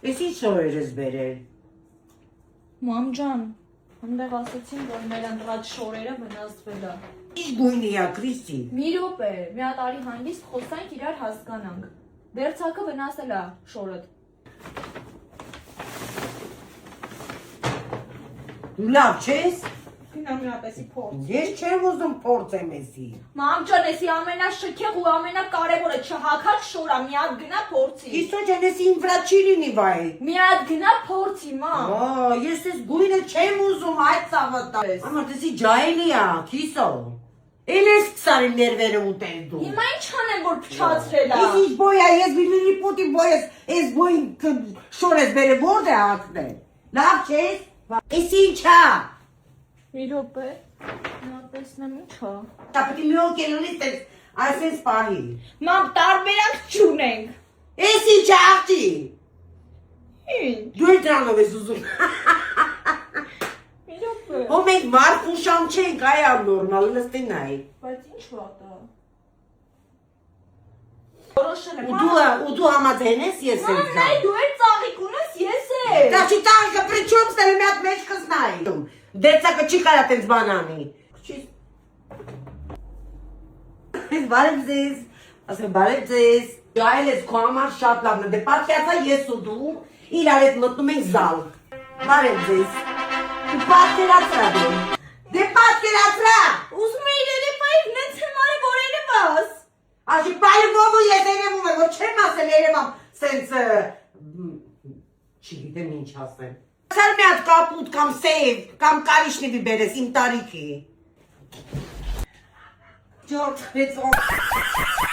Ես ինչ շորեր ես բերել։ Մամ ջան, հանդեղ ասեցին, որ մեր ընտրած շորերը վնասվել է։ Ինչ գույնի է, Քրիստի։ Մի րոպե, մի հատ արի հանգիստ խոսանք իրար հասկանանք։ Դերձակը վնասել է շորդ։ Դու լավ չես։ Գնա մի հատեսի փորձ։ Ես չեմ ուզում փորձեմ էսի։ Մամ ջան, էսի ամենաշքեղ ու ամենակարևորը չհակած շորա, մի հատ գնա փորձի։ Իսո ջան, էսի իմ վրա չի լինի վայ։ Մի հատ գնա փորձի, մամ։ Ես էս գույնը չեմ ուզում, այդ ծավոտա։ Ամար դեսի ջայլի է, քիսո։ Էլ ես սկսարի ներվերը ուտել դու։ Հիմա ինչ անեմ, որ փչացրել է։ Ես ինչ բոյ է, ես բիլինի պոտի բոյ ես, ես բոյին շոր ես բերը որդ է ակնել։ Լավ չես։ Ես ինչ է։ Մի րոպե, նա տեսնեմ ինչ է։ Դա պետք է մի օր կելոնից տես, այսպես պահի։ Մամ, տարբերակ չունենք։ Ես ինչ է աղջի։ Ինչ։ Դու էլ դրանով ես ուզում։ Մի րոպե։ Հո մենք մարդ ու շամ չենք, այ աննորմալ, լստին այ։ Բայց ինչ վատ է։ Որոշել եմ։ ու դու համաձայն ես ես եմ Մամ, նայ դու էլ ծաղիկ ունես, ես եմ։ Դա չի տաղիկը պրիչում ստել մի հատ մեջ կզնայի։ Դերձակը չի կարա տենց բան անի։ Բարև ձեզ, ասեմ բարև ձեզ։ Այլ ես քո համար շատ լավն է, դե պատկերացա ես ու դու իրար հետ մտնում ենք զալ։ Բարև ձեզ։ Դու պատկերացրա դու։ Դե պատկերացրա։ Ուզում էի երևայիվ նենց եմ արի, որ երևաս։ Աշի պայլվով ու ես երևում եմ, որ չեմ ասել երևամ, սենց չգիտեմ ինչ ասեմ։ Սար մի հատ կապուտ կամ սեյվ, կամ կարիշնիվի բերես իմ տարիքի։ Ջորդ, հեծով։